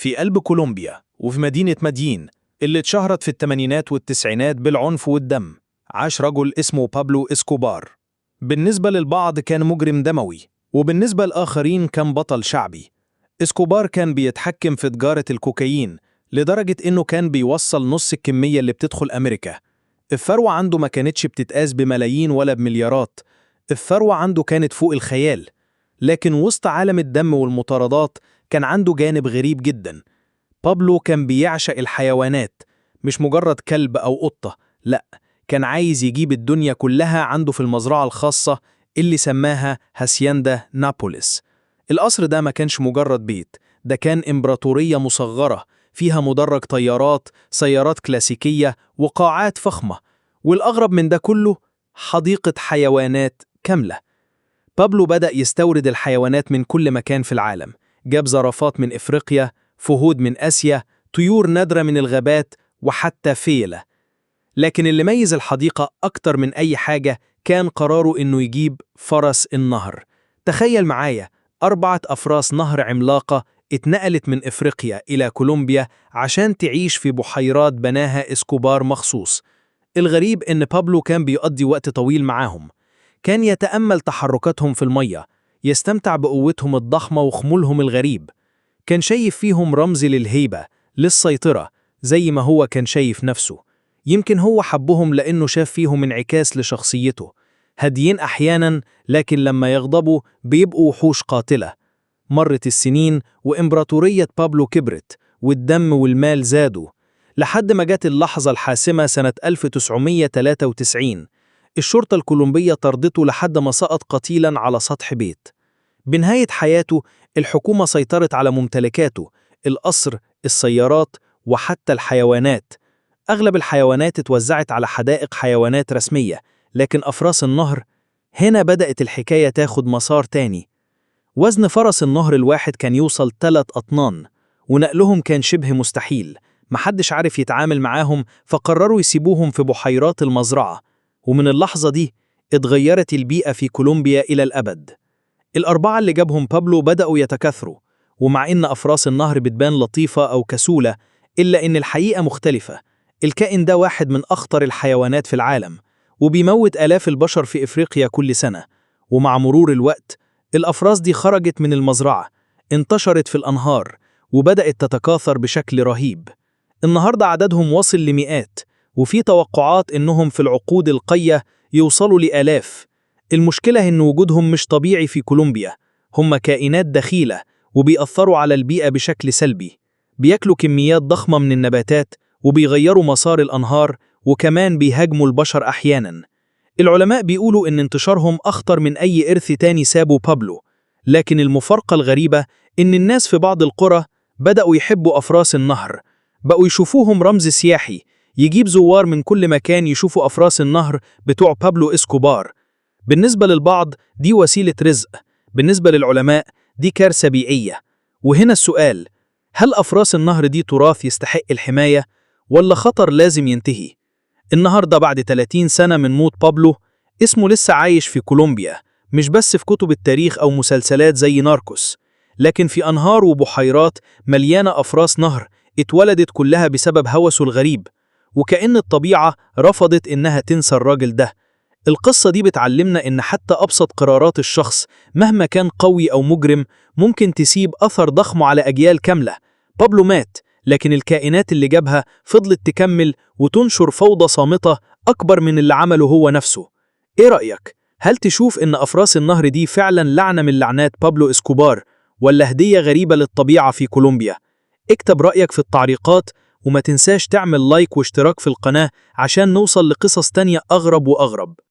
في قلب كولومبيا وفي مدينة مدين اللي اتشهرت في الثمانينات والتسعينات بالعنف والدم، عاش رجل اسمه بابلو إسكوبار. بالنسبة للبعض كان مجرم دموي، وبالنسبة للآخرين كان بطل شعبي. إسكوبار كان بيتحكم في تجارة الكوكايين لدرجة إنه كان بيوصل نص الكمية اللي بتدخل أمريكا. الثروة عنده ما كانتش بتتقاس بملايين ولا بمليارات، الثروة عنده كانت فوق الخيال. لكن وسط عالم الدم والمطاردات كان عنده جانب غريب جدا. بابلو كان بيعشق الحيوانات، مش مجرد كلب أو قطة، لأ، كان عايز يجيب الدنيا كلها عنده في المزرعة الخاصة اللي سماها هاسيندا نابوليس. القصر ده ما كانش مجرد بيت، ده كان إمبراطورية مصغرة فيها مدرج طيارات، سيارات كلاسيكية، وقاعات فخمة. والأغرب من ده كله، حديقة حيوانات كاملة. بابلو بدأ يستورد الحيوانات من كل مكان في العالم، جاب زرافات من إفريقيا، فهود من آسيا، طيور نادرة من الغابات، وحتى فيلة. لكن اللي ميز الحديقة أكتر من أي حاجة كان قراره إنه يجيب فرس النهر. تخيل معايا، 4 أفراس نهر عملاقة اتنقلت من إفريقيا إلى كولومبيا عشان تعيش في بحيرات بناها إسكوبار مخصوص. الغريب إن بابلو كان بيقضي وقت طويل معاهم، كان يتأمل تحركاتهم في المية، يستمتع بقوتهم الضخمة وخمولهم الغريب. كان شايف فيهم رمز للهيبة، للسيطرة، زي ما هو كان شايف نفسه. يمكن هو حبهم لأنه شاف فيهم انعكاس لشخصيته، هاديين أحيانا لكن لما يغضبوا بيبقوا وحوش قاتلة. مرت السنين وإمبراطورية بابلو كبرت، والدم والمال زادوا، لحد ما جت اللحظة الحاسمة سنة 1993. الشرطة الكولومبية طردته لحد ما سقط قتيلا على سطح بيت. بنهاية حياته الحكومة سيطرت على ممتلكاته، القصر، السيارات، وحتى الحيوانات. أغلب الحيوانات اتوزعت على حدائق حيوانات رسمية، لكن أفراس النهر، هنا بدأت الحكاية تاخد مسار تاني. وزن فرس النهر الواحد كان يوصل 3 أطنان، ونقلهم كان شبه مستحيل، محدش عارف يتعامل معاهم، فقرروا يسيبوهم في بحيرات المزرعة. ومن اللحظة دي اتغيرت البيئة في كولومبيا إلى الأبد. ال4 اللي جابهم بابلو بدأوا يتكاثروا، ومع إن أفراس النهر بتبان لطيفة أو كسولة، إلا إن الحقيقة مختلفة. الكائن ده واحد من أخطر الحيوانات في العالم، وبيموت آلاف البشر في إفريقيا كل سنة. ومع مرور الوقت الأفراس دي خرجت من المزرعة، انتشرت في الأنهار، وبدأت تتكاثر بشكل رهيب. النهاردة عددهم وصل لمئات، وفي توقعات إنهم في العقود القية يوصلوا لآلاف. المشكلة إن وجودهم مش طبيعي في كولومبيا، هم كائنات دخيلة وبيأثروا على البيئة بشكل سلبي. بياكلوا كميات ضخمة من النباتات، وبيغيروا مسار الأنهار، وكمان بيهاجموا البشر أحياناً. العلماء بيقولوا إن انتشارهم أخطر من أي إرث تاني سابه بابلو. لكن المفارقة الغريبة إن الناس في بعض القرى بدأوا يحبوا أفراس النهر، بقوا يشوفوهم رمز سياحي، يجيب زوار من كل مكان يشوفوا أفراس النهر بتوع بابلو إسكوبار. بالنسبة للبعض دي وسيلة رزق، بالنسبة للعلماء دي كارثة بيئية. وهنا السؤال، هل أفراس النهر دي تراث يستحق الحماية، ولا خطر لازم ينتهي؟ النهاردة بعد 30 سنة من موت بابلو، اسمه لسه عايش في كولومبيا، مش بس في كتب التاريخ أو مسلسلات زي ناركوس، لكن في أنهار وبحيرات مليانة أفراس نهر اتولدت كلها بسبب هوسه الغريب، وكأن الطبيعة رفضت إنها تنسى الراجل ده. القصة دي بتعلمنا إن حتى أبسط قرارات الشخص مهما كان قوي أو مجرم ممكن تسيب أثر ضخم على أجيال كاملة. بابلو مات، لكن الكائنات اللي جابها فضلت تكمل وتنشر فوضى صامتة أكبر من اللي عمله هو نفسه. إيه رأيك؟ هل تشوف إن أفراس النهر دي فعلا لعنة من لعنات بابلو إسكوبار، ولا هدية غريبة للطبيعة في كولومبيا؟ اكتب رأيك في التعليقات، وما تنساش تعمل لايك واشتراك في القناة عشان نوصل لقصص تانية أغرب وأغرب.